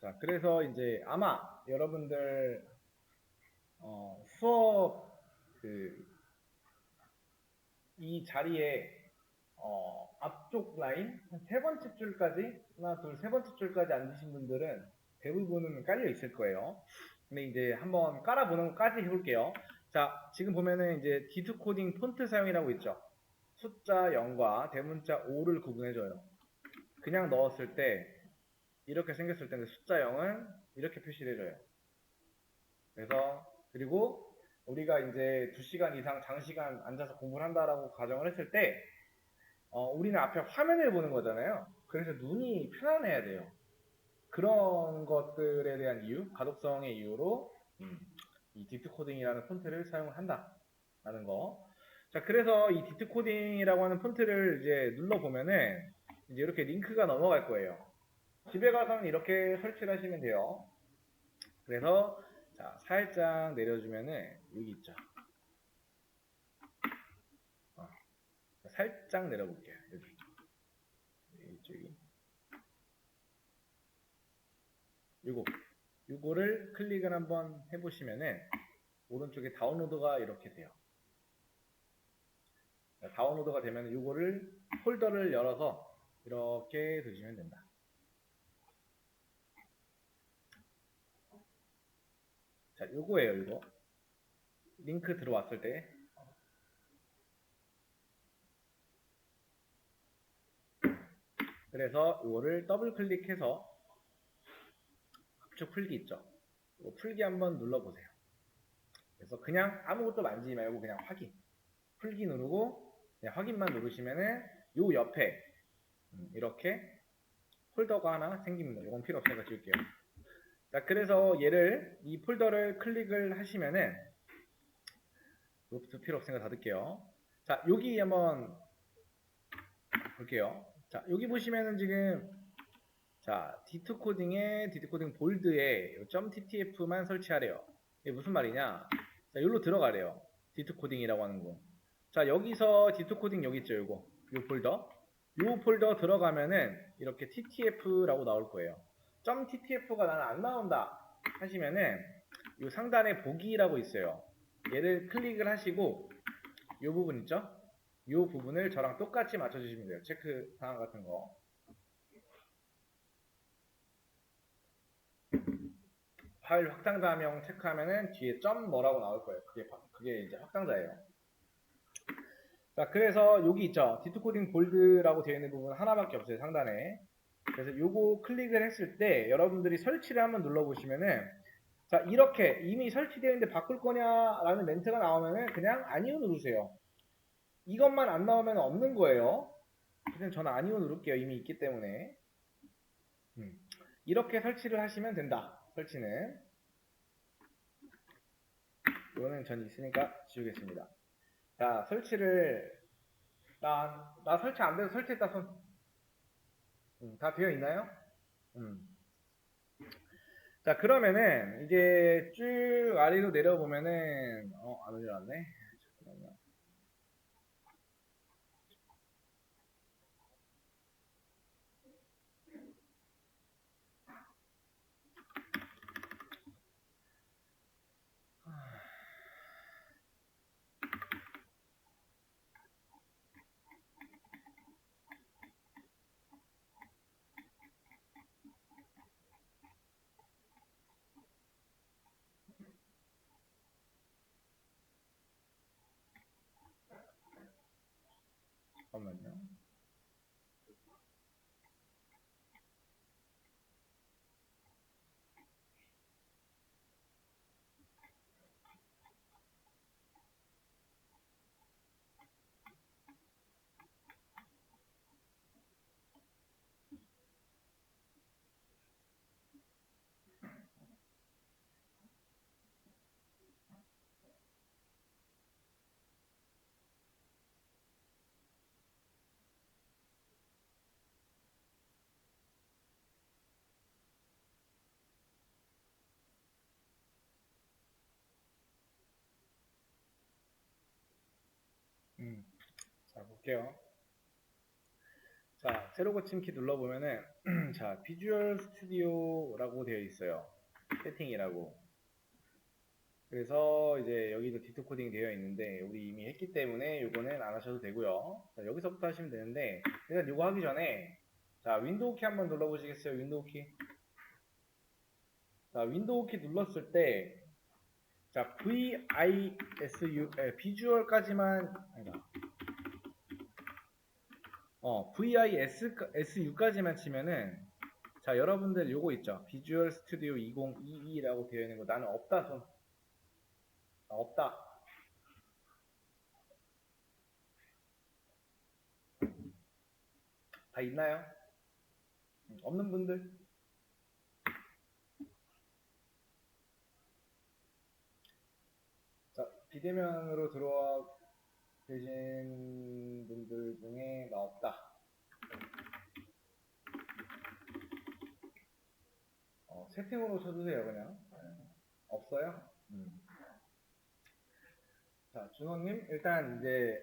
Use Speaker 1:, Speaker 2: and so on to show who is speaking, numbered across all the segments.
Speaker 1: 자, 그래서 이제 아마 여러분들 수업 이 자리에 앞쪽 라인 세 번째 줄까지 하나 둘 세 번째 줄까지 앉으신 분들은 대부분은 깔려 있을 거예요. 근데 이제 한번 깔아보는 것까지 해볼게요. 자, 지금 보면은 이제 디트 코딩 폰트 사용이라고 있죠. 숫자 0과 대문자 5를 구분해줘요. 그냥 넣었을 때 이렇게 생겼을 때는 숫자 0은 이렇게 표시를 해줘요. 그래서 그리고 우리가 이제 2시간 이상 장시간 앉아서 공부를 한다라고 가정을 했을 때 우리는 앞에 화면을 보는 거잖아요. 그래서 눈이 편안해야 돼요. 그런 것들에 대한 이유, 가독성의 이유로 이 디트 코딩이라는 폰트를 사용을 한다라는 거. 자, 그래서 이 디트 코딩이라고 하는 폰트를 이제 눌러보면은 이제 이렇게 링크가 넘어갈 거예요. 집에 가서는 이렇게 설치를 하시면 돼요. 그래서 자, 살짝 내려주면은 여기 있죠. 살짝 내려볼게요. 여기. 이쪽이. 요거를 클릭을 한번 해보시면은 오른쪽에 다운로드가 이렇게 돼요. 다운로드가 되면 요거를 폴더를 열어서 이렇게 두시면 된다. 자, 요거예요, 이거. 링크 들어왔을 때. 그래서 요거를 더블 클릭해서 압축 풀기 있죠. 이거 풀기 한번 눌러보세요. 그래서 그냥 아무것도 만지지 말고 그냥 확인. 풀기 누르고 그냥 확인만 누르시면은 요 옆에 이렇게 폴더가 하나 생깁니다. 이건 필요 없으니까 지울게요. 자, 그래서 이 폴더를 클릭을 하시면은 이것도 필요 없으니까 닫을게요. 자, 여기 한번 볼게요. 자, 여기 보시면은 지금 자, 디트 코딩 볼드에 .ttf만 설치하래요. 이게 무슨 말이냐? 자, 여기로 들어가래요. 디트 코딩이라고 하는 거. 자, 여기서 디트 코딩 여기 있죠, 요거. 요 폴더. 요 폴더 들어가면은 이렇게 ttf라고 나올 거예요. .ttf가 나는 안 나온다 하시면은 요 상단에 보기라고 있어요. 얘를 클릭을 하시고 요 부분 있죠? 요 부분을 저랑 똑같이 맞춰주시면 돼요. 체크 상황 같은 거. 파일 확장자명 체크하면은 뒤에 점 뭐라고 나올 거예요. 그게 이제 확장자예요. 자, 그래서 여기 있죠. 디트코딩 볼드라고 되어 있는 부분 하나밖에 없어요. 상단에. 그래서 요거 클릭을 했을 때 여러분들이 설치를 한번 눌러보시면은 자, 이렇게 이미 설치되어 있는데 바꿀 거냐라는 멘트가 나오면은 그냥 아니요 누르세요. 이것만 안 나오면 없는 거예요. 그래서 저는 아니요 누를게요. 이미 있기 때문에. 이렇게 설치를 하시면 된다. 설치는. 이거는 전 있으니까 지우겠습니다. 자, 설치를 나 설치 안 돼서 설치했다 손. 다 되어 있나요? 자, 그러면은 이제 쭉 아래로 내려보면은 안 올려놨네. 잠깐만요. 잠깐만요. 자, 볼게요. 자, 세로 거침키 눌러보면은 자, 비주얼 스튜디오라고 되어 있어요. 세팅이라고. 그래서 이제 여기도 디토 코딩 되어 있는데 우리 이미 했기 때문에 이거는 안 하셔도 되고요. 자, 여기서부터 하시면 되는데 일단 이거 하기 전에 자, 윈도우 키 한번 눌러보시겠어요? 윈도우 키. 자, 윈도우 키 눌렀을 때 자, 비주얼까지만 아니다. VISU까지만 치면은 자, 여러분들 요거 있죠? 비주얼 스튜디오 2022라고 되어 있는 거 나는 없다 손. 없다. 다 있나요? 없는 분들? 자, 비대면으로 들어와 계신 분들 중에 나 없다. 세팅으로 쳐주세요, 그냥. 없어요? 자, 준호님, 일단 이제,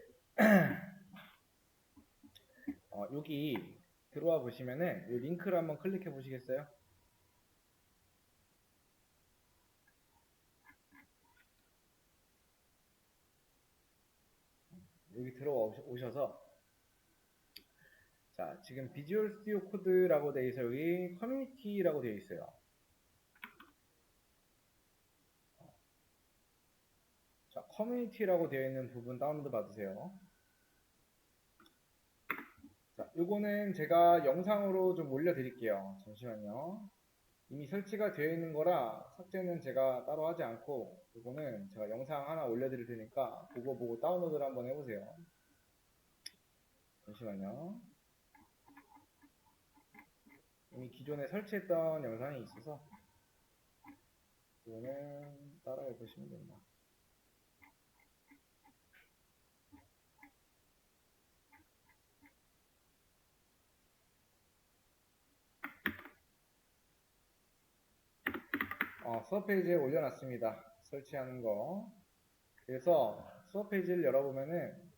Speaker 1: 여기 들어와 보시면은, 이 링크를 한번 클릭해 보시겠어요? 여기 들어와 오셔서, 자, 지금 비주얼 스튜디오 코드라고 되어 있어 여기 커뮤니티라고 되어 있어요. 자, 커뮤니티라고 되어 있는 부분 다운로드 받으세요. 자, 요거는 제가 영상으로 좀 올려드릴게요. 잠시만요. 이미 설치가 되어 있는 거라 삭제는 제가 따로 하지 않고 이거는 제가 영상 하나 올려드릴 테니까 그거 보고 다운로드를 한번 해보세요. 잠시만요. 이미 기존에 설치했던 영상이 있어서 이거는 따라해 보시면 됩니다. 수업 페이지에 올려놨습니다. 설치하는 거. 그래서 수업 페이지를 열어보면은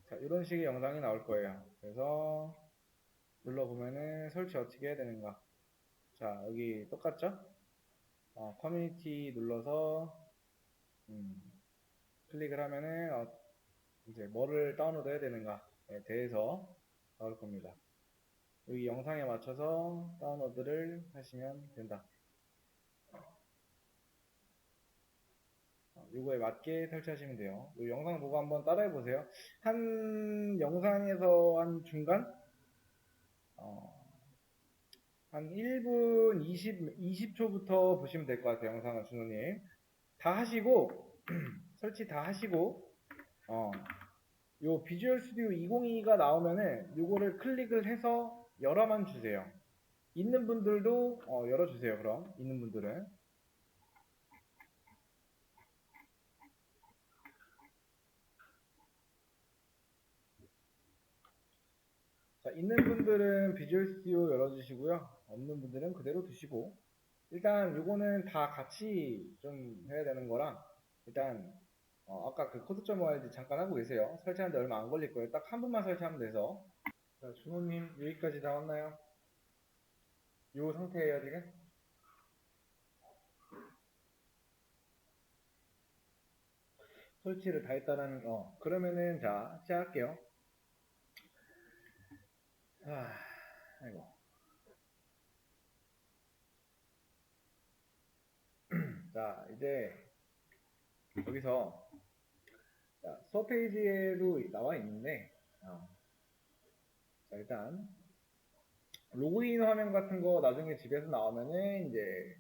Speaker 1: 자, 이런 식의 영상이 나올 거예요. 그래서 눌러보면은 설치 어떻게 해야 되는가. 자, 여기 똑같죠? 커뮤니티 눌러서 클릭을 하면은 이제 뭐를 다운로드 해야 되는가에 대해서 나올 겁니다. 여기 영상에 맞춰서 다운로드를 하시면 된다. 요거에 맞게 설치하시면 돼요. 이 영상 보고 한번 따라해 보세요. 한 영상에서 한 중간 한 1분 20초부터 보시면 될 것 같아요. 영상은 준호님 다 하시고 설치 다 하시고 요 비주얼 스튜디오 2022가 나오면은 요거를 클릭을 해서 열어만 주세요. 있는 분들도 열어주세요. 그럼 있는 분들은 자, 있는 분들은 비주얼 스튜디오 열어주시고요. 없는 분들은 그대로 두시고 일단 요거는 다 같이 좀 해야 되는 거라 일단 아까 그 코드.org 잠깐 하고 계세요. 설치하는데 얼마 안 걸릴 거예요. 딱 한 분만 설치하면 돼서 자, 준호님 여기까지 다 왔나요? 요 상태예요 지금? 설치를 다 했다는 그러면은 자 시작할게요. 아이고. 자, 이제 여기서 자, 수업 페이지에도 나와 있는데 자, 일단 로그인 화면 같은 거 나중에 집에서 나오면은 이제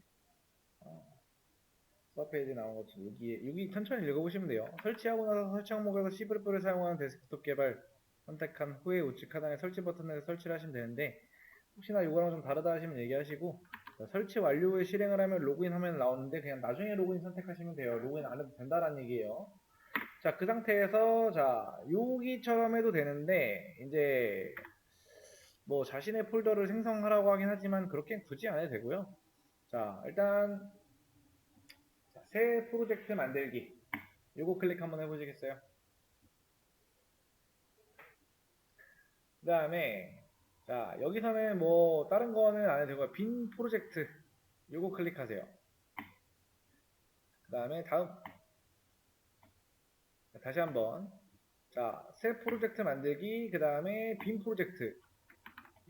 Speaker 1: 수업 페이지 나온 것처럼 여기 천천히 읽어보시면 돼요. 설치하고 나서 설치 항목에서 C++을 사용하는 데스크톱 개발 선택한 후에 우측 하단에 설치 버튼에서 설치를 하시면 되는데 혹시나 이거랑 좀 다르다 하시면 얘기하시고 자, 설치 완료 후에 실행을 하면 로그인 화면이 나오는데 그냥 나중에 로그인 선택하시면 돼요. 로그인 안 해도 된다라는 얘기예요. 자, 그 상태에서 자, 여기처럼 해도 되는데 이제 뭐 자신의 폴더를 생성하라고 하긴 하지만 그렇게 굳이 안 해도 되고요. 자, 일단 새 프로젝트 만들기 요거 클릭 한번 해보시겠어요? 다음에 자 여기서는 뭐 다른 거는 안 해도 되고요. 빈 프로젝트 요거 클릭하세요. 그 다음에 다음 다시 한번 자 새 프로젝트 만들기 그 다음에 빈 프로젝트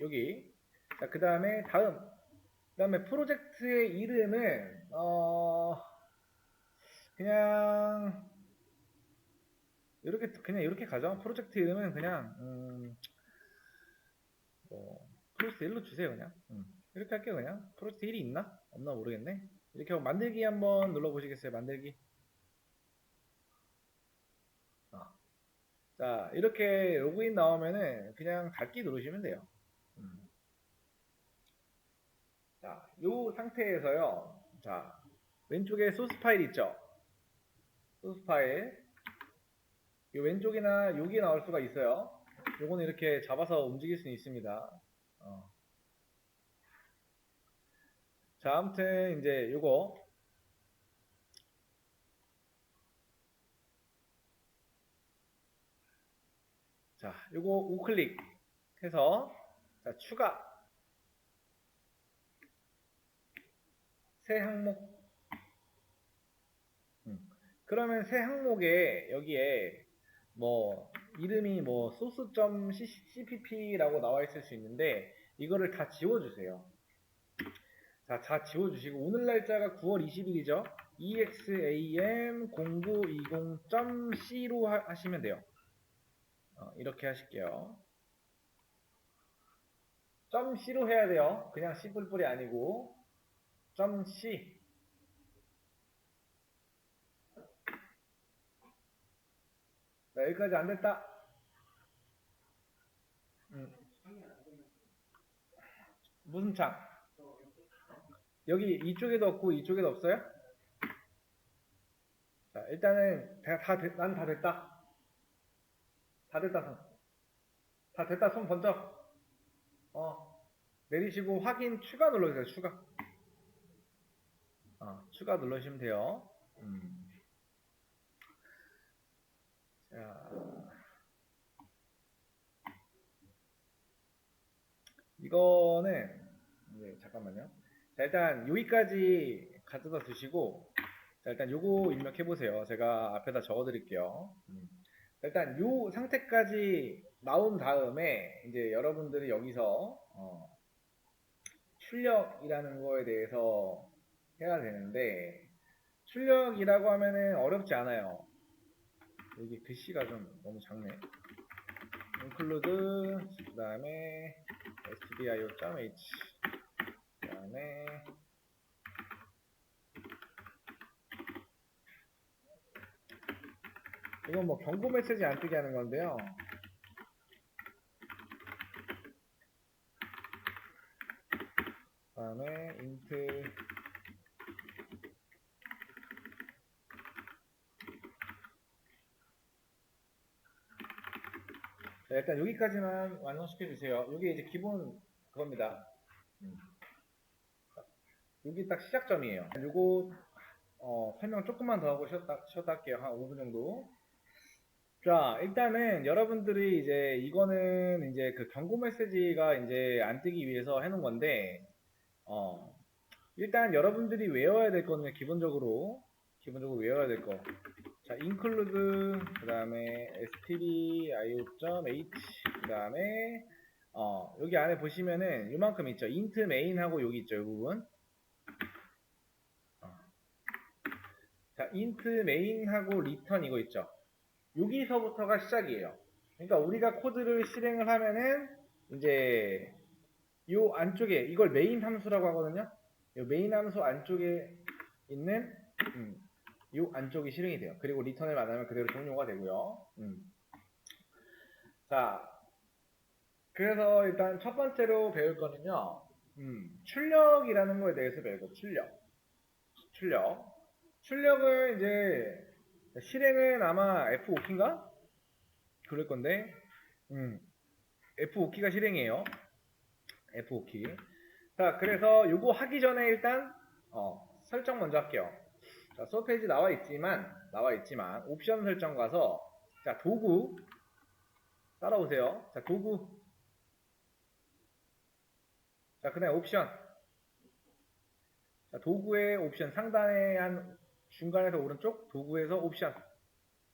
Speaker 1: 여기 자 그 다음에 다음 그 다음에 프로젝트의 이름은 그냥 이렇게 가죠. 프로젝트 이름은 그냥 프로젝트 1로 주세요. 그냥 이렇게 할게요. 그냥 프로젝트 1이 있나? 없나 모르겠네. 이렇게 하고 만들기 한번 눌러보시겠어요? 만들기. 자 이렇게 로그인 나오면은 그냥 닫기 누르시면 돼요. 자, 이 상태에서요. 자, 왼쪽에 소스 파일 있죠? 소스 파일. 이 왼쪽이나 여기에 나올 수가 있어요. 요거는 이렇게 잡아서 움직일 수 있습니다. 자, 아무튼 이제 요거 자, 요거 우클릭 해서 자, 추가 새 항목 그러면 새 항목에 여기에 뭐 이름이 뭐 source.cpp라고 나와 있을 수 있는데 이거를 다 지워주세요. 자, 다 지워주시고 오늘 날짜가 9월 20일이죠. exam0920.c로 하시면 돼요. 이렇게 하실게요. .c로 해야 돼요. 그냥 C 뿔뿔이 아니고 .c 자, 여기까지 안 됐다. 무슨 창? 여기 이쪽에도 없고 이쪽에도 없어요? 자, 일단은 난 다 됐다. 다 됐다 손. 다 됐다 손 번쩍. 내리시고 확인 추가 눌러주세요. 추가. 추가 누르시면 돼요. 자, 이거는 잠깐만요. 자, 일단 여기까지 가져다 두시고 자, 일단 요거 입력해 보세요. 제가 앞에다 적어 드릴게요. 일단 요 상태까지 나온 다음에 이제 여러분들이 여기서 출력이라는 거에 대해서 해야 되는데 출력이라고 하면은 어렵지 않아요. 여기 글씨가 좀 너무 작네. include 그 다음에 stdio.h 그 다음에 이건 뭐 경고 메시지 안 뜨게 하는 건데요. 그 다음에 int 자, 일단 여기까지만 완성시켜 주세요. 이게 이제 기본 그겁니다. 여기 딱 시작점이에요. 요거 설명 조금만 더 하고 쉬었다 할게요. 한 5분 정도. 자, 일단은 여러분들이 이제 이거는 이제 그 경고 메시지가 이제 안 뜨기 위해서 해놓은 건데, 일단 여러분들이 외워야 될 거는 기본적으로 외워야 될 거. 자, include 그 다음에 stdio.h 그 다음에 여기 안에 보시면은 요만큼 있죠. int main 하고 여기 있죠. 이 부분. 자, int main 하고 return 이거 있죠. 여기서부터가 시작이에요. 그러니까 우리가 코드를 실행을 하면은 이제 요 안쪽에 이걸 메인 함수라고 하거든요. 요 메인 함수 안쪽에 있는 요 안쪽이 실행이 돼요. 그리고 리턴을 만나면 그대로 종료가 되고요. 자, 그래서 일단 첫 번째로 배울 거는요. 출력이라는 거에 대해서 배우고 출력을 이제 실행은 아마 F5키인가? 그럴 건데 F5키가 실행이에요. F5키. 자, 그래서 요거 하기 전에 일단 설정 먼저 할게요. 자, 수업 페이지 나와 있지만 옵션 설정 가서 자, 도구 따라오세요. 자, 도구 자, 그 다음에 옵션. 자, 도구의 옵션. 상단에 한 중간에서 오른쪽 도구에서 옵션.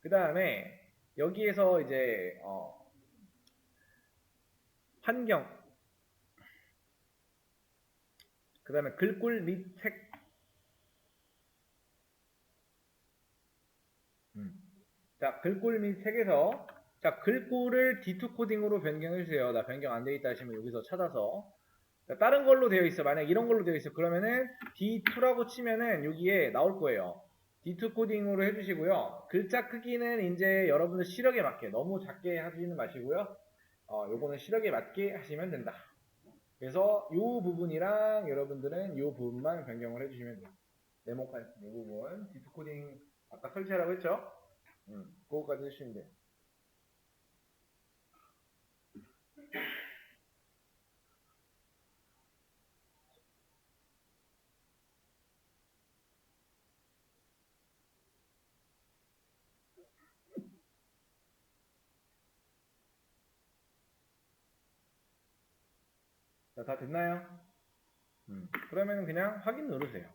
Speaker 1: 그 다음에 여기에서 이제 환경. 그 다음에 글꼴 및 색. 자, 글꼴 및 색에서 자, 글꼴을 D2 코딩으로 변경해주세요. 나 변경 안 돼 있다 하시면 여기서 찾아서 자, 다른 걸로 되어 있어. 만약 이런 걸로 되어 있어. 그러면은 D2라고 치면은 여기에 나올 거예요. D2 코딩으로 해주시고요. 글자 크기는 이제 여러분들 시력에 맞게 너무 작게 하지는 마시고요. 요거는 시력에 맞게 하시면 된다. 그래서 요 부분이랑 여러분들은 요 부분만 변경을 해주시면 돼요. 네모칸 이 부분 D2 코딩 아까 설치하라고 했죠? 그거까지 해주시면 돼요. 자, 다 됐나요? 그러면 그냥 확인 누르세요.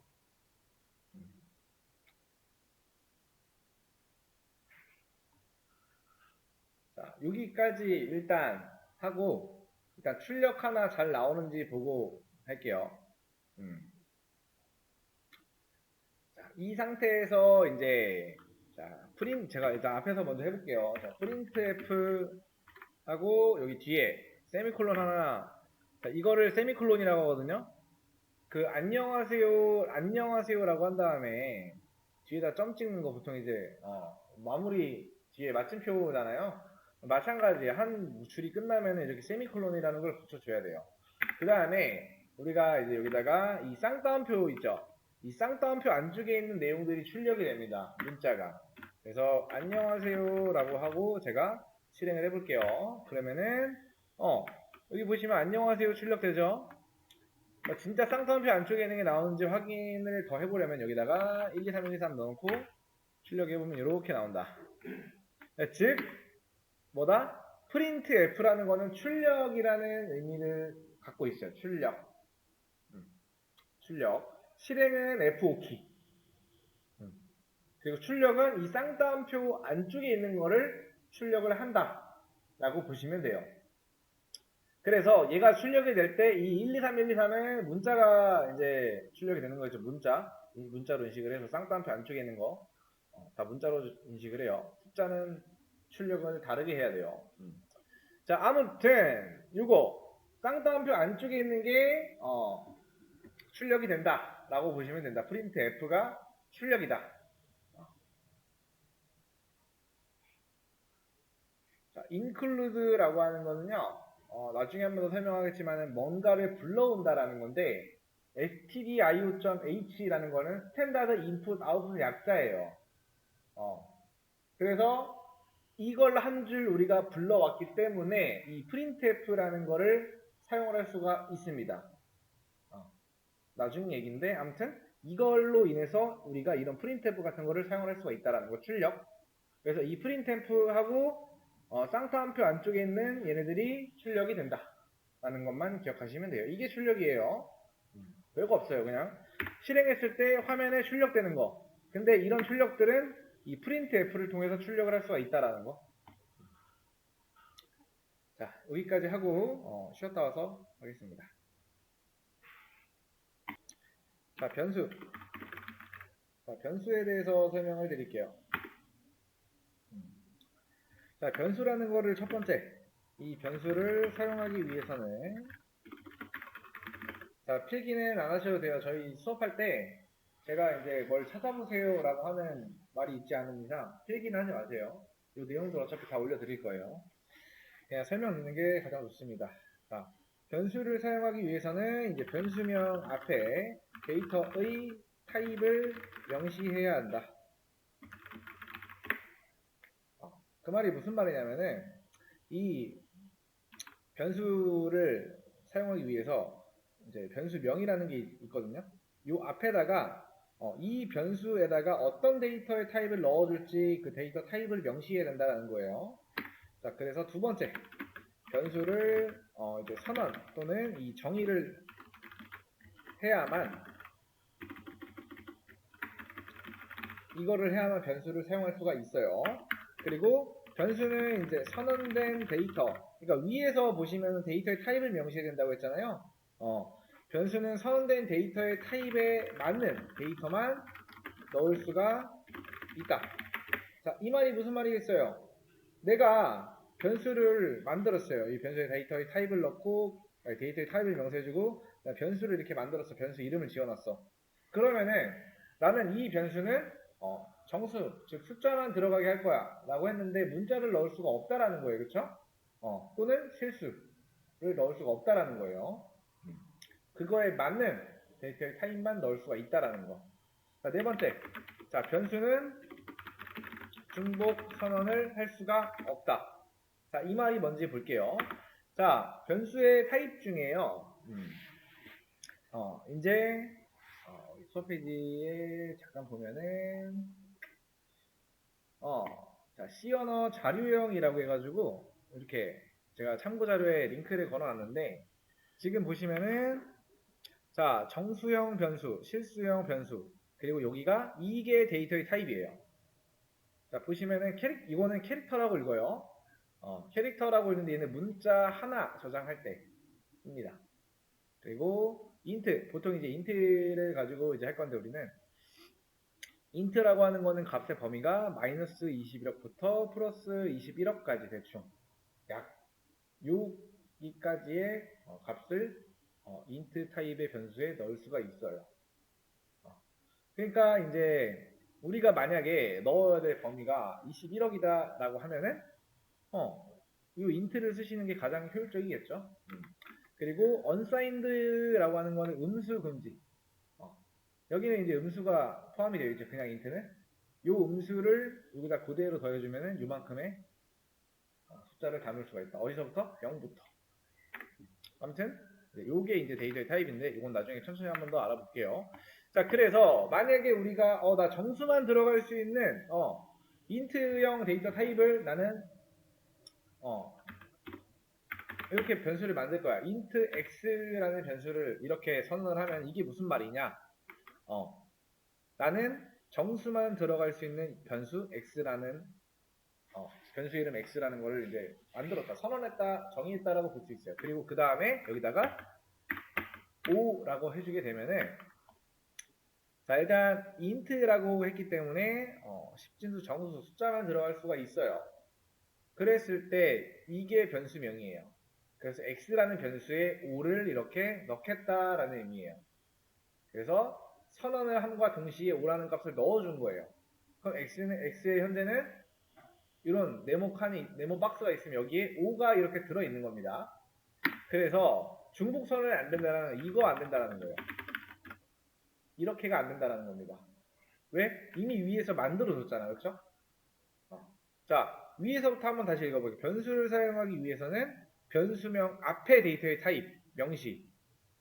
Speaker 1: 자, 여기까지 일단 하고 일단 출력 하나 잘 나오는지 보고 할게요. 자, 이 상태에서 이제 자, 제가 일단 앞에서 먼저 해볼게요. 자, 프린트 F 하고 여기 뒤에 세미콜론 하나. 자, 이거를 세미콜론이라고 하거든요. 그 안녕하세요라고 한 다음에 뒤에다 점 찍는 거 보통 이제 마무리 뒤에 마침표잖아요. 마찬가지 한 줄이 끝나면 이렇게 세미콜론이라는 걸 붙여줘야 돼요. 그 다음에 우리가 이제 여기다가 이 쌍따옴표 있죠. 이 쌍따옴표 안쪽에 있는 내용들이 출력이 됩니다. 문자가. 그래서 안녕하세요라고 하고 제가 실행을 해볼게요. 그러면은 여기 보시면 안녕하세요 출력되죠. 진짜 쌍따옴표 안쪽에 있는 게 나오는지 확인을 더 해보려면 여기다가 1, 2, 3, 1, 2, 3 넣어놓고 출력해보면 이렇게 나온다. 즉 뭐다? 프린트 F라는 거는 출력이라는 의미를 갖고 있어요. 출력. 실행은 F5키. 그리고 출력은 이 쌍따옴표 안쪽에 있는 거를 출력을 한다 라고 보시면 돼요. 그래서 얘가 출력이 될 때 이 1, 2, 3, 1, 2, 3은 문자가 이제 출력이 되는 거죠. 문자로 인식을 해서 쌍따옴표 안쪽에 있는 거 다 문자로 인식을 해요. 숫자는 출력을 다르게 해야 돼요. 자, 아무튼 이거 쌍따옴표 안쪽에 있는 게 출력이 된다 라고 보시면 된다. 프린트 F가 출력이다. 자, include라고 하는 거는요. 나중에 한번 더 설명하겠지만 뭔가를 불러온다라는 건데 stdio.h라는 거는 스탠다드 인풋 아웃풋 약자예요. 그래서 이걸 한 줄 우리가 불러왔기 때문에 이 printf라는 거를 사용을 할 수가 있습니다. 나중 얘기인데 아무튼 이걸로 인해서 우리가 이런 printf 같은 거를 사용을 할 수가 있다라는 거 출력. 그래서 이 printf하고 쌍따옴표 안쪽에 있는 얘네들이 출력이 된다 라는 것만 기억하시면 돼요. 이게 출력이에요. 별거 없어요. 그냥 실행했을 때 화면에 출력되는 거. 근데 이런 출력들은 이 printf를 통해서 출력을 할 수가 있다라는 거. 자, 여기까지 하고 쉬었다 와서 하겠습니다. 자, 변수. 자, 변수에 대해서 설명을 드릴게요. 자, 변수라는 거를 첫 번째, 이 변수를 사용하기 위해서는 자, 필기는 안 하셔도 돼요. 저희 수업할 때 제가 이제 뭘 찾아보세요 라고 하는 말이 있지 않은 이상 필기는 하지 마세요. 이 내용도 어차피 다 올려드릴 거예요. 그냥 설명 듣는 게 가장 좋습니다. 자, 변수를 사용하기 위해서는 이제 변수명 앞에 데이터의 타입을 명시해야 한다. 그 말이 무슨 말이냐면은 이 변수를 사용하기 위해서 이제 변수명이라는 게 있거든요. 이 앞에다가 이 변수에다가 어떤 데이터의 타입을 넣어줄지 그 데이터 타입을 명시해야 된다는 거예요. 자, 그래서 두 번째 변수를 이제 선언 또는 이 정의를 해야만 이거를 해야만 변수를 사용할 수가 있어요. 그리고 변수는 이제 선언된 데이터, 그러니까 위에서 보시면 데이터의 타입을 명시해야 된다고 했잖아요. 변수는 선언된 데이터의 타입에 맞는 데이터만 넣을 수가 있다. 자, 이 말이 무슨 말이겠어요? 내가 변수를 만들었어요. 이 변수의 데이터의 타입을 넣고, 데이터의 타입을 명시해주고, 변수를 이렇게 만들었어. 변수 이름을 지어놨어. 그러면은 나는 이 변수는 정수, 즉 숫자만 들어가게 할 거야 라고 했는데 문자를 넣을 수가 없다라는 거예요. 그쵸? 또는 실수를 넣을 수가 없다라는 거예요. 그거에 맞는 데이터의 타입만 넣을 수가 있다라는 거. 자, 네 번째. 자, 변수는 중복 선언을 할 수가 없다. 자, 이 말이 뭔지 볼게요. 자, 변수의 타입 중에요. 이제 수업 페이지에 잠깐 보면은 자, C 언어 자료형이라고 해가지고 이렇게 제가 참고 자료에 링크를 걸어놨는데 지금 보시면은 자, 정수형 변수, 실수형 변수, 그리고 여기가 이게 데이터의 타입이에요. 자, 보시면은 이거는 캐릭터라고 읽어요. 캐릭터라고 읽는데 얘는 문자 하나 저장할 때입니다. 그리고 인트, 보통 이제 인트를 가지고 이제 할 건데 우리는 인트라고 하는 거는 값의 범위가 마이너스 21억부터 플러스 21억까지 대충 약 여기까지의 값을 인트 타입의 변수에 넣을 수가 있어요. 그러니까 이제 우리가 만약에 넣어야 될 범위가 21억이다 라고 하면은 이 인트를 쓰시는 게 가장 효율적이겠죠. 그리고 unsigned라고 하는 거는 음수 금지. 여기는 이제 음수가 포함이 되어 있죠. 그냥 인트는 이 음수를 여기다 그대로 더해주면은 이만큼의 숫자를 담을 수가 있다. 어디서부터? 0부터. 아무튼 요게 이제 데이터의 타입인데 이건 나중에 천천히 한 번 더 알아볼게요. 자, 그래서 만약에 우리가 나 정수만 들어갈 수 있는 인트형 데이터 타입을 나는 이렇게 변수를 만들 거야. int x라는 변수를 이렇게 선언을 하면 이게 무슨 말이냐? 나는 정수만 들어갈 수 있는 변수 x라는 변수 이름 x라는 거를 이제 만들었다, 선언했다, 정의했다라고 볼 수 있어요. 그리고 그 다음에 여기다가 5라고 해주게 되면은 자, 일단 int라고 했기 때문에 십진수, 정수, 숫자만 들어갈 수가 있어요. 그랬을 때 이게 변수명이에요. 그래서 x라는 변수에 5를 이렇게 넣겠다라는 의미예요. 그래서 선언을 함과 동시에 5라는 값을 넣어준 거예요. 그럼 x의 현재는 이런 네모 박스가 있으면 여기에 5가 이렇게 들어있는 겁니다. 그래서 중복선언이 안 된다는 이거 안 된다는 거예요. 이렇게가 안 된다는 겁니다. 왜? 이미 위에서 만들어줬잖아요. 그렇죠? 자, 위에서부터 한번 다시 읽어볼게요. 변수를 사용하기 위해서는 변수명 앞에 데이터의 타입, 명시.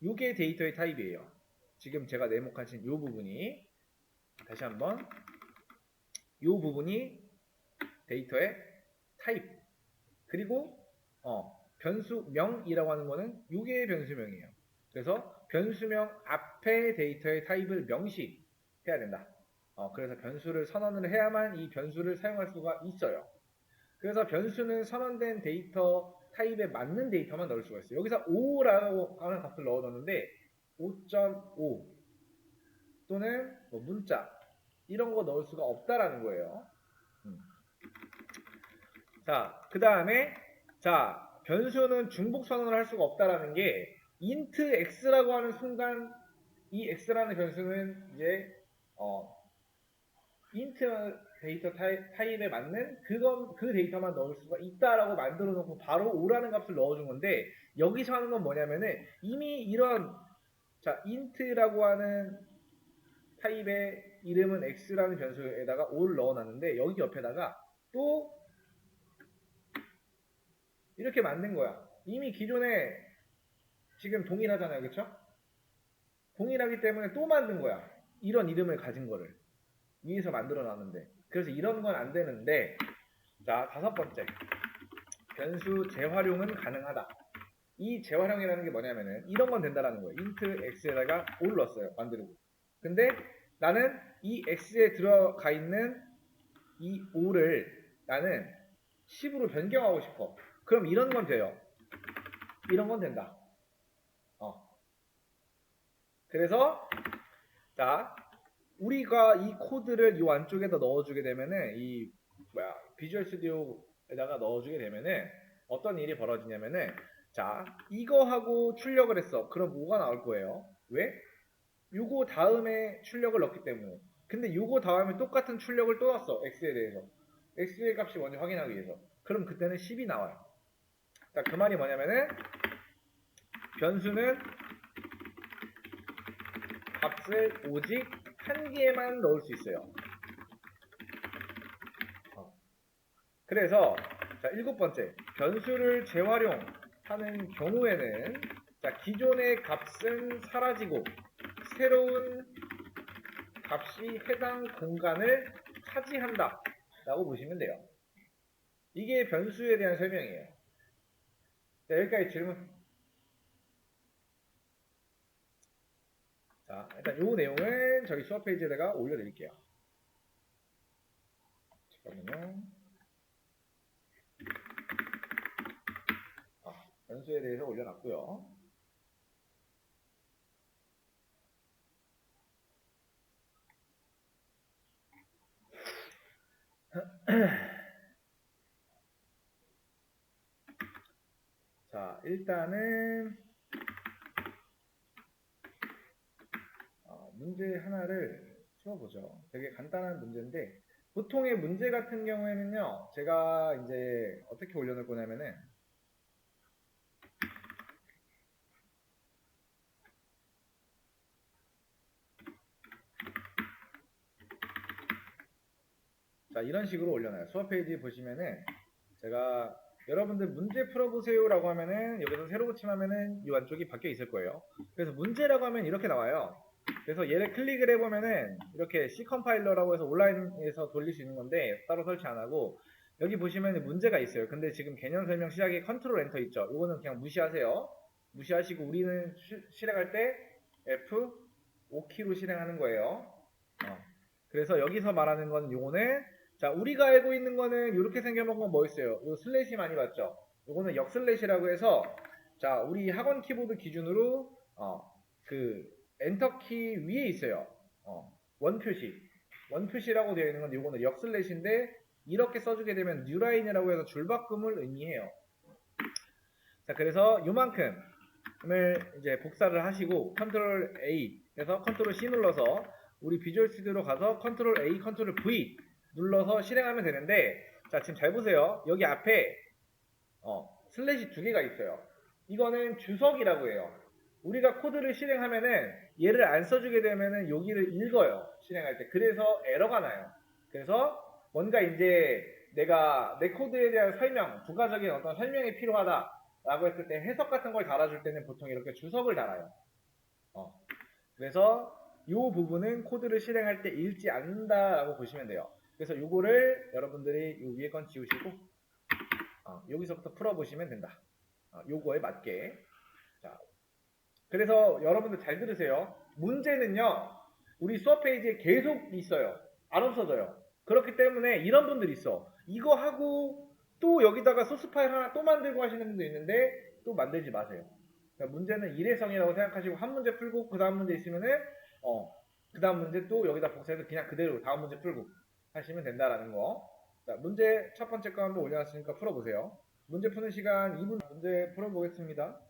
Speaker 1: 이게 데이터의 타입이에요. 지금 제가 네모칸 이 부분이 다시 한번 이 부분이 데이터의 타입. 그리고 변수명이라고 하는 거는 이게 변수명이에요. 그래서 변수명 앞에 데이터의 타입을 명시해야 된다. 그래서 변수를 선언을 해야만 이 변수를 사용할 수가 있어요. 그래서 변수는 선언된 데이터 타입에 맞는 데이터만 넣을 수가 있어요. 여기서 5라고 하는 값을 넣어뒀는데 5.5 또는 뭐 문자 이런 거 넣을 수가 없다라는 거예요. 자, 그 다음에 자, 변수는 중복 선언을 할 수가 없다라는 게 int x라고 하는 순간 이 x라는 변수는 이제 int 데이터 타입에 맞는 그 데이터만 넣을 수가 있다라고 만들어 놓고 바로 5라는 값을 넣어준 건데 여기서 하는 건 뭐냐면은 이미 이런 자 int라고 하는 타입의 이름은 x라는 변수에다가 5를 넣어놨는데 여기 옆에다가 또 이렇게 만든 거야. 이미 기존에 지금 동일하잖아요. 그쵸? 동일하기 때문에 또 만든 거야. 이런 이름을 가진 거를 위에서 만들어 놨는데 그래서 이런 건 안 되는데 자, 다섯 번째 변수 재활용은 가능하다. 이 재활용이라는 게 뭐냐면은 이런 건 된다라는 거예요. int x에다가 5를 넣었어요. 만들고. 근데 나는 이 x에 들어가 있는 이 5를 나는 10으로 변경하고 싶어. 그럼 이런 건 돼요. 이런 건 된다. 그래서 자 우리가 이 코드를 이 안쪽에다 넣어주게 되면은 이 비주얼 스튜디오에다가 넣어주게 되면은 어떤 일이 벌어지냐면은 자 이거하고 출력을 했어. 그럼 뭐가 나올 거예요? 왜? 요거 다음에 출력을 넣기 때문에. 근데 요거 다음에 똑같은 출력을 또 넣었어. x에 대해서. x의 값이 먼저 확인하기 위해서. 그럼 그때는 10이 나와요. 자, 그 말이 뭐냐면은 변수는 값을 오직 한 개만 넣을 수 있어요. 그래서 자, 7번째 변수를 재활용하는 경우에는 자, 기존의 값은 사라지고 새로운 값이 해당 공간을 차지한다 라고 보시면 돼요. 이게 변수에 대한 설명이에요. 자, 여기까지 질문. 자, 일단 이 내용은 저희 수업 페이지에다가 올려드릴게요. 잠깐만요. 변수에 대해서 올려놨고요. 자, 일단은 문제 하나를 풀어보죠. 되게 간단한 문제인데 보통의 문제 같은 경우에는요. 제가 이제 어떻게 올려놓을 거냐면은 자, 이런 식으로 올려놔요. 수업 페이지 보시면은 제가 여러분들 문제 풀어보세요 라고 하면은 여기서 새로 고침하면은 이 안쪽이 바뀌어 있을 거예요. 그래서 문제라고 하면 이렇게 나와요. 그래서 얘를 클릭을 해보면은 이렇게 C 컴파일러라고 해서 온라인에서 돌릴 수 있는 건데 따로 설치 안 하고 여기 보시면 문제가 있어요. 근데 지금 개념 설명 시작에 컨트롤 엔터 있죠. 이거는 그냥 무시하세요. 무시하시고 우리는 실행할 때 F5키로 실행하는 거예요. 그래서 여기서 말하는 건 요거는 자 우리가 알고 있는 거는 이렇게 생겨본 건 뭐 있어요? 요 슬래시 많이 봤죠? 요거는 역슬래시라고 해서 자 우리 학원 키보드 기준으로 그 엔터키 위에 있어요. 원표시라고 되어 있는 건데 요거는 역슬래시인데 이렇게 써주게 되면 뉴라인이라고 해서 줄바꿈을 의미해요. 자 그래서 요만큼을 이제 복사를 하시고 컨트롤 A 그래서 컨트롤 C 눌러서 우리 비주얼 스튜디오로 가서 컨트롤 A 컨트롤 V 눌러서 실행하면 되는데 자 지금 잘 보세요. 여기 앞에 슬래시 두 개가 있어요. 이거는 주석이라고 해요. 우리가 코드를 실행하면은 얘를 안 써주게 되면은 여기를 읽어요. 실행할 때. 그래서 에러가 나요. 그래서 뭔가 이제 내가 내 코드에 대한 설명, 부가적인 어떤 설명이 필요하다라고 했을 때 해석 같은 걸 달아줄 때는 보통 이렇게 주석을 달아요. 그래서 이 부분은 코드를 실행할 때 읽지 않는다라고 보시면 돼요. 그래서 요거를 여러분들이 요 위에 건 지우시고 여기서부터 풀어보시면 된다. 요거에 맞게. 자, 그래서 여러분들 잘 들으세요. 문제는요. 우리 수업 페이지에 계속 있어요. 안 없어져요. 그렇기 때문에 이런 분들 있어. 이거 하고 또 여기다가 소스 파일 하나 또 만들고 하시는 분도 있는데 또 만들지 마세요. 그러니까 문제는 일회성이라고 생각하시고 한 문제 풀고 그 다음 문제 있으면은 그 다음 문제 또 여기다 복사해서 그냥 그대로 다음 문제 풀고 하시면 된다라는 거. 자, 문제 첫 번째 거 한번 올려놨으니까 풀어보세요. 문제 푸는 시간 2분 문제 풀어보겠습니다.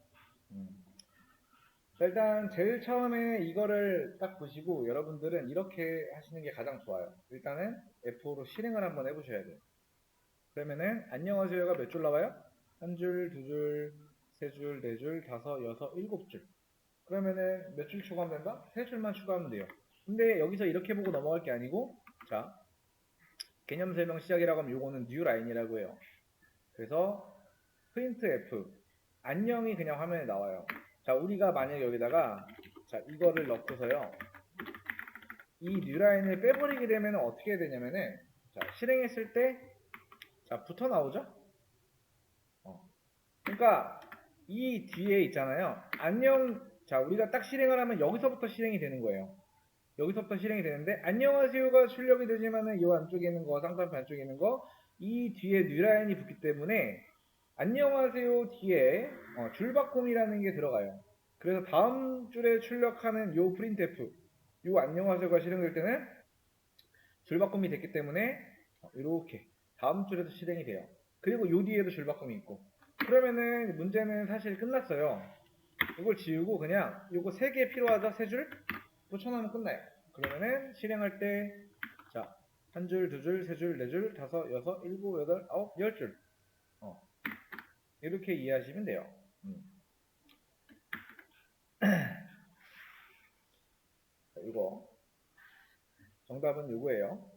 Speaker 1: 자, 일단 제일 처음에 이거를 딱 보시고 여러분들은 이렇게 하시는 게 가장 좋아요. 일단은 F5로 실행을 한번 해보셔야 돼요. 그러면은 안녕하세요가 몇 줄 나와요? 한 줄, 두 줄, 세 줄, 네 줄, 다섯, 여섯, 일곱 줄. 그러면은 몇 줄 추가하면 된다? 세 줄만 추가하면 돼요. 근데 여기서 이렇게 보고 넘어갈 게 아니고 자 개념 설명 시작이라고 하면 요거는 뉴 라인이라고 해요. 그래서 프린트 F 안녕이 그냥 화면에 나와요. 자 우리가 만약 여기다가 자 이거를 넣고서요 이 뉴라인을 빼버리게 되면 어떻게 되냐면은 자 실행했을 때 자 붙어 나오죠. 그러니까 이 뒤에 있잖아요. 안녕. 자, 우리가 딱 실행을 하면 여기서부터 실행이 되는 거예요. 여기서부터 실행이 되는데 안녕하세요가 출력이 되지만은 이 안쪽에 있는 거, 쌍따옴표 안쪽에 있는 거, 이 뒤에 뉴라인이 붙기 때문에 안녕하세요 뒤에 줄바꿈이라는 게 들어가요. 그래서 다음 줄에 출력하는 요 printf, 요 안녕하세요가 실행될 때는 줄바꿈이 됐기 때문에 이렇게 다음 줄에도 실행이 돼요. 그리고 요 뒤에도 줄바꿈이 있고. 그러면은 문제는 사실 끝났어요. 이걸 지우고 그냥 요거 3개 필요하죠? 3줄? 붙여놓으면 끝나요. 그러면은 실행할 때, 자, 한 줄, 두 줄, 세 줄, 네 줄, 다섯, 여섯, 일곱, 여덟, 아홉, 10줄. 이렇게 이해하시면 돼요. 자, 이거. 정답은 이거예요.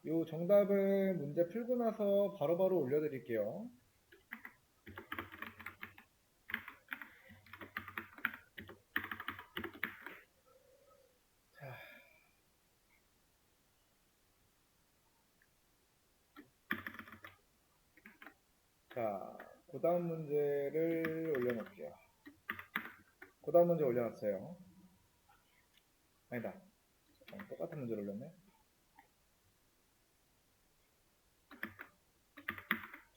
Speaker 1: 요 정답은 문제 풀고 나서 바로바로 올려드릴게요. 자, 그 다음 문제를 올려놓을게요. 그 다음 문제 올려놨어요. 아니다. 똑같은 문제를 올렸네.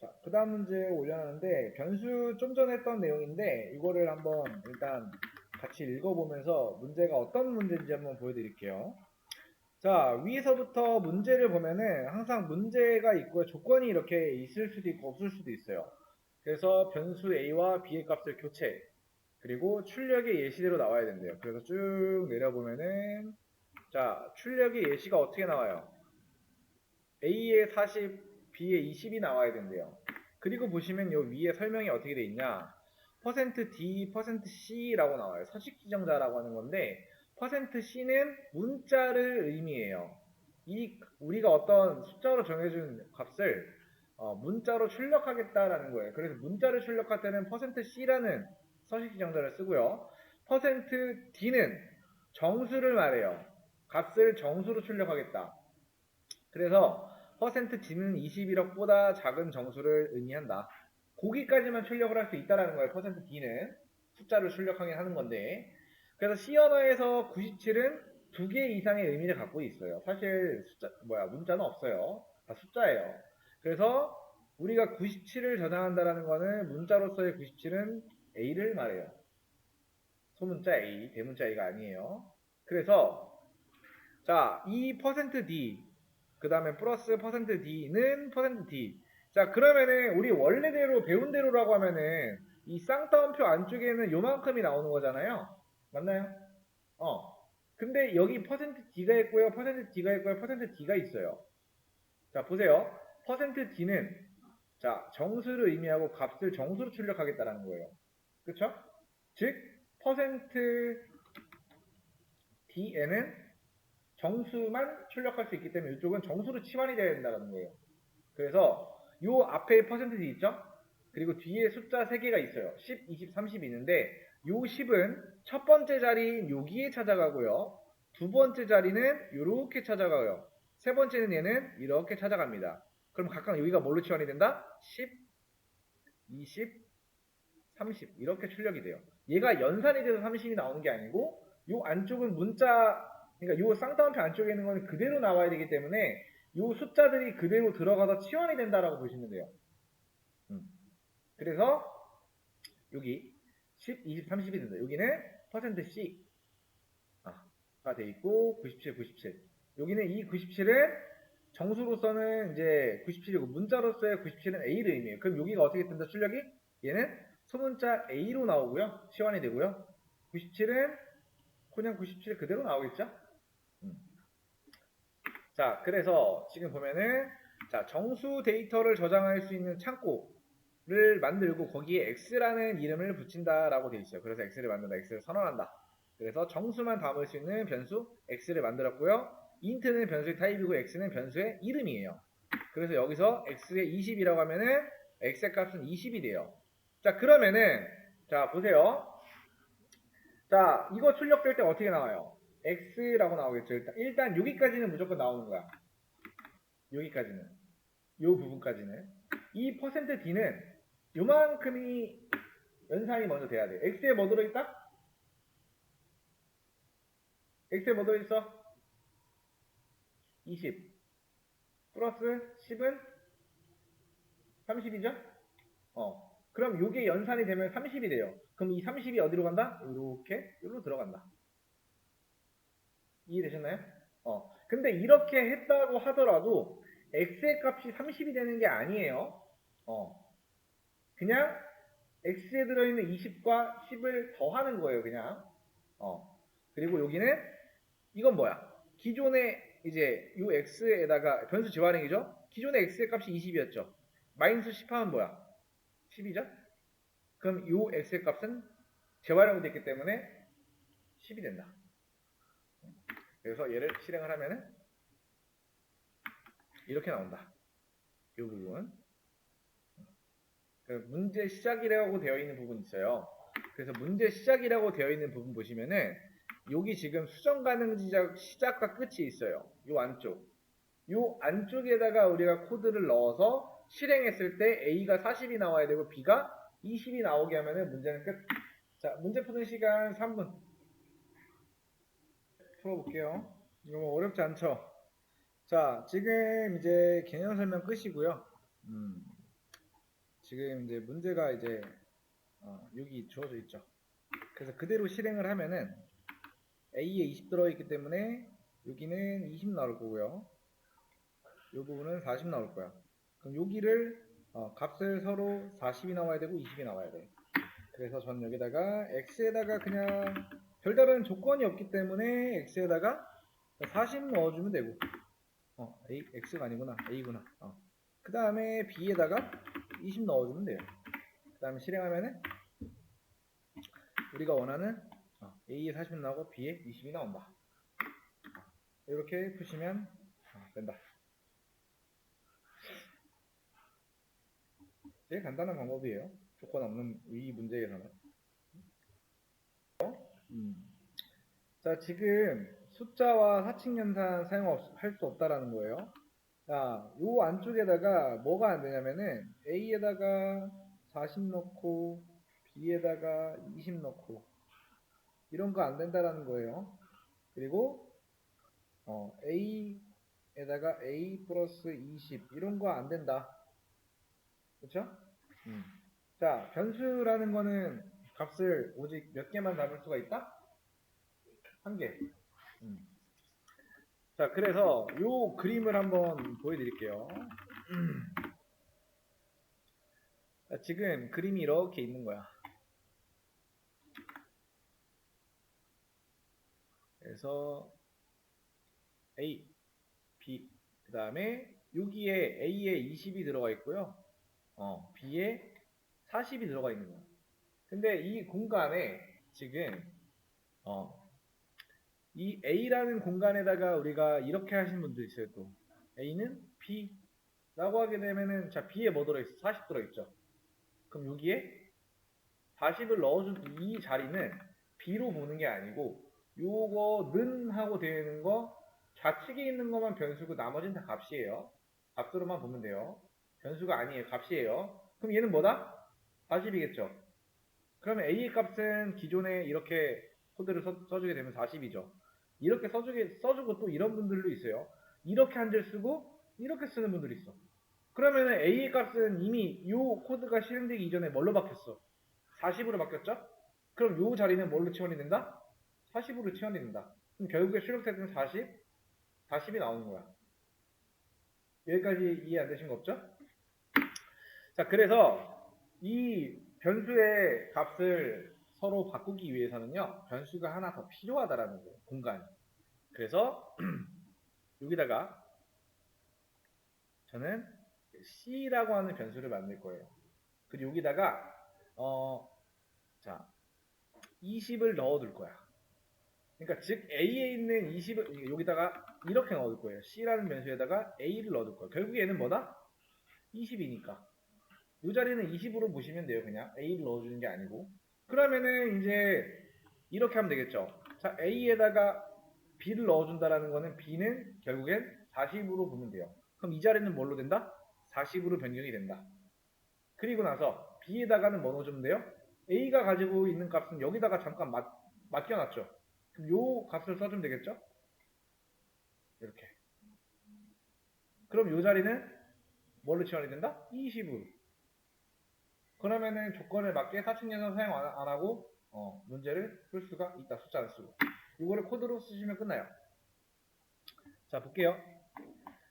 Speaker 1: 자, 그 다음 문제 올려놨는데 변수 좀 전에 했던 내용인데 이거를 한번 일단 같이 읽어보면서 문제가 어떤 문제인지 한번 보여드릴게요. 자, 위에서부터 문제를 보면은 항상 문제가 있고 조건이 이렇게 있을 수도 있고 없을 수도 있어요. 그래서 변수 a와 b의 값을 교체, 그리고 출력의 예시대로 나와야 된대요. 그래서 쭉 내려보면은, 자, 출력의 예시가 어떻게 나와요? a에 40, b에 20이 나와야 된대요. 그리고 보시면 요 위에 설명이 어떻게 돼 있냐? %d, %c라고 나와요. 서식 지정자라고 하는 건데 %c는 문자를 의미해요. 우리가 어떤 숫자로 정해준 값을 문자로 출력하겠다라는 거예요. 그래서 문자를 출력할 때는 %c라는 서식 지정자를 쓰고요. %d는 정수를 말해요. 값을 정수로 출력하겠다. 그래서 %d는 21억보다 작은 정수를 의미한다. 거기까지만 출력을 할 수 있다라는 거예요. %d는 숫자를 출력하긴 하는 건데, 그래서 C 언어에서 97은 2개 이상의 의미를 갖고 있어요. 사실 문자는 없어요. 다 숫자예요. 그래서 우리가 97을 저장한다라는 거는 문자로서의 97은 A를 말해요. 소문자 A, 대문자 A가 아니에요. 그래서 자, 이 %d 그 다음에 플러스 %d는 %d. 자, 그러면은 우리 원래대로 배운 대로라고 하면은 이 쌍따옴표 안쪽에는 요만큼이 나오는 거잖아요. 맞나요? 근데 여기 %d가 있고요, %d가 있고요, %d가 있어요. 자, 보세요. %d는 자, 정수를 의미하고 값을 정수로 출력하겠다라는 거예요. 그쵸? 즉, %dn은 정수만 출력할 수 있기 때문에 이쪽은 정수로 치환이 되어야 된다는 거예요. 그래서 요 앞에 %d 있죠? 그리고 뒤에 숫자 3개가 있어요. 10, 20, 30이 있는데 요 10은 첫 번째 자리인 여기에 찾아가고요. 두 번째 자리는 이렇게 찾아가요. 세 번째는 얘는 이렇게 찾아갑니다. 그럼 각각 여기가 뭘로 치환이 된다? 10, 20, 30 이렇게 출력이 돼요. 얘가 연산이 돼서 30이 나오는 게 아니고 요 안쪽은 문자, 그러니까 요 쌍따옴표 안쪽에 있는 거는 그대로 나와야 되기 때문에 요 숫자들이 그대로 들어가서 치환이 된다라고 보시면 돼요. 그래서 여기 10, 20, 30이 된다. 여기는 %C가 돼 있고 97, 97. 여기는 이 97은 정수로서는 이제 97이고 문자로서의 97은 A를 의미해요. 그럼 여기가 어떻게 된다? 출력이? 얘는 소문자 A로 나오고요. 치환이 되고요. 97은 그냥 97 그대로 나오겠죠? 자, 그래서 지금 보면은 자, 정수 데이터를 저장할 수 있는 창고를 만들고 거기에 x라는 이름을 붙인다라고 되어 있어요. 그래서 x를 만든다, x를 선언한다. 그래서 정수만 담을 수 있는 변수 x를 만들었고요. int는 변수의 타입이고 x는 변수의 이름이에요. 그래서 여기서 x에 20이라고 하면은 x의 값은 20이 돼요. 자, 그러면은 자, 보세요. 자, 이거 출력될 때 어떻게 나와요? x라고 나오겠죠. 일단 여기까지는 무조건 나오는 거야. 여기까지는. 요 부분까지는. 이 %d는 요만큼이 연산이 먼저 돼야 돼. x에 뭐 들어있다? x에 뭐 들어있어? 20 플러스 10은 30이죠? 그럼 요게 연산이 되면 30이 돼요. 그럼 이 30이 어디로 간다? 이렇게 여기로 들어간다. 이해되셨나요? 근데 이렇게 했다고 하더라도 x의 값이 30이 되는 게 아니에요. 그냥 x에 들어있는 20과 10을 더하는 거예요, 그냥. 그리고 여기는 이건 뭐야? 기존에 이제 요 x에다가 변수 재활용이죠? 기존의 x의 값이 20이었죠. 마이너스 10 하면 뭐야? 10이죠? 그럼 요 x의 값은 재활용이 됐기 때문에 10이 된다. 그래서 얘를 실행을 하면은 이렇게 나온다. 이 부분. 문제 시작이라고 되어 있는 부분 있어요. 그래서 문제 시작이라고 되어 있는 부분 보시면은 여기 지금 수정 가능 지적 시작과 끝이 있어요. 요 안쪽. 요 안쪽에다가 우리가 코드를 넣어서 실행했을 때 A가 40이 나와야 되고 B가 20이 나오게 하면은 문제는 끝. 자, 문제 푸는 시간 3분. 풀어볼게요. 이거 뭐 어렵지 않죠? 자, 지금 이제 개념 설명 끝이고요. 지금 이제 문제가 이제 여기 주어져 있죠. 그래서 그대로 실행을 하면은 A에 20 들어있기 때문에 여기는 20 나올 거고요. 이 부분은 40 나올 거야. 그럼 여기를 값을 서로 40이 나와야 되고 20이 나와야 돼. 그래서 전 여기다가 x에다가 그냥 별다른 조건이 없기 때문에 x에다가 40 넣어주면 되고 x가 아니구나 a구나. 그 다음에 b에다가 20 넣어주면 돼요. 그 다음에 실행하면은 우리가 원하는 a에 40 나오고 b에 20이 나온다. 이렇게 푸시면 된다. 제일 간단한 방법이에요. 조건 없는 이 문제에서는. 자, 지금 숫자와 사칙연산 사용할 수 없다라는 거예요. 자, 요 안쪽에다가 뭐가 안 되냐면은 A에다가 40 넣고 B에다가 20 넣고 이런 거 안 된다라는 거예요. 그리고 A에다가 A 플러스 20 이런 거 안 된다. 그쵸? 자, 변수라는 거는 값을 오직 몇 개만 잡을 수가 있다? 한 개. 자, 그래서 요 그림을 한번 보여드릴게요. 자, 지금 그림이 이렇게 있는 거야. 그래서 A, B, 그 다음에 여기에 A에 20이 들어가 있고요. B에 40이 들어가 있는 거야. 근데 이 공간에 지금 이 A라는 공간에다가 우리가 이렇게 하신 분도 있어요. 또 A는 B라고 하게 되면은 자 B에 뭐 들어있어? 40 들어있죠. 그럼 여기에 40을 넣어준 이 자리는 B로 보는 게 아니고 요거는 하고 되어 있는 거 좌측에 있는 것만 변수고 나머지는 다 값이에요. 값으로만 보면 돼요. 변수가 아니에요. 값이에요. 그럼 얘는 뭐다? 40이겠죠. 그러면 A의 값은 기존에 이렇게 코드를 써주게 되면 40이죠. 이렇게 써주고 또 이런 분들도 있어요. 이렇게 한 줄 쓰고 이렇게 쓰는 분들이 있어. 그러면은 A의 값은 이미 이 코드가 실행되기 이전에 뭘로 바뀌었어? 40으로 바뀌었죠? 그럼 요 자리는 뭘로 치환이 된다? 40으로 치환이 된다. 그럼 결국에 출력세트는 40, 40이 나오는 거야. 여기까지 이해 안 되신 거 없죠? 자, 그래서 이 변수의 값을 서로 바꾸기 위해서는요, 변수가 하나 더 필요하다라는 거예요, 공간이. 그래서 여기다가 저는 C라고 하는 변수를 만들 거예요. 그리고 여기다가 자 20을 넣어둘 거야. 그러니까 즉 A에 있는 20을 여기다가 이렇게 넣어둘 거예요. C라는 변수에다가 A를 넣어둘 거예요. 결국 얘는 뭐다? 20이니까. 이 자리는 20으로 보시면 돼요. 그냥 A를 넣어주는 게 아니고. 그러면은 이제 이렇게 하면 되겠죠. 자, A에다가 B를 넣어준다라는 거는 B는 결국엔 40으로 보면 돼요. 그럼 이 자리는 뭘로 된다? 40으로 변경이 된다. 그리고 나서 B에다가는 뭐 넣어주면 돼요? A가 가지고 있는 값은 여기다가 잠깐 맡겨놨죠. 그럼 요 값을 써주면 되겠죠? 이렇게. 그럼 요 자리는 뭘로 치환이 된다? 20으로. 그러면은 조건에 맞게 사칙연산 사용 안 하고 문제를 풀 수가 있다. 숫자 안 쓰고. 이거를 코드로 쓰시면 끝나요. 자, 볼게요.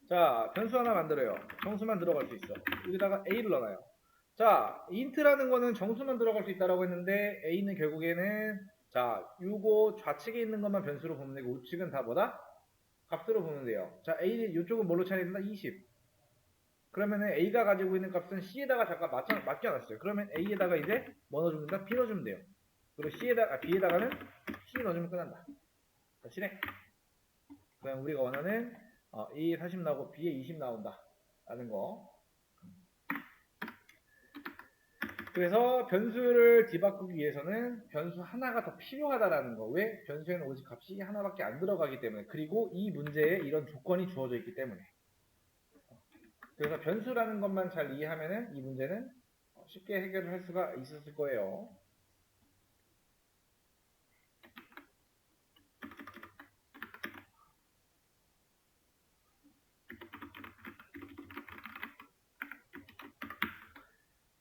Speaker 1: 자, 변수 하나 만들어요. 정수만 들어갈 수 있어. 여기다가 A를 넣어요. 자, 인트라는 거는 정수만 들어갈 수 있다라고 했는데 A는 결국에는 자, 요거 좌측에 있는 것만 변수로 보면 되고 우측은 다 뭐다? 값으로 보면 돼요. 자, A 이쪽은 뭘로 차야 된다? 20. 그러면은 A가 가지고 있는 값은 C에다가 잠깐 맡겨놨어요. 그러면 A에다가 이제 뭐 넣어주면 된다? B 넣어주면 돼요. 그리고 B에다가는 C 넣어주면 끝난다. 자, 실행. 그럼 우리가 원하는 A에 40 나오고 B에 20 나온다. 라는 거. 그래서 변수를 뒤바꾸기 위해서는 변수 하나가 더 필요하다라는 거. 왜? 변수에는 오직 값이 하나밖에 안 들어가기 때문에. 그리고 이 문제에 이런 조건이 주어져 있기 때문에. 그래서 변수라는 것만 잘 이해하면은 이 문제는 쉽게 해결을 할 수가 있었을 거예요.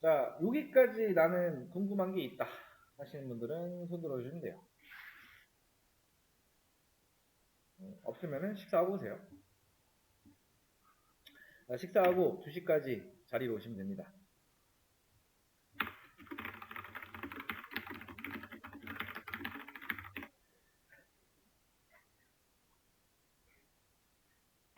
Speaker 1: 자, 여기까지 나는 궁금한 게 있다 하시는 분들은 손 들어주시면 돼요. 없으면은 식사하고 오세요. 식사하고 2시까지 자리로 오시면 됩니다.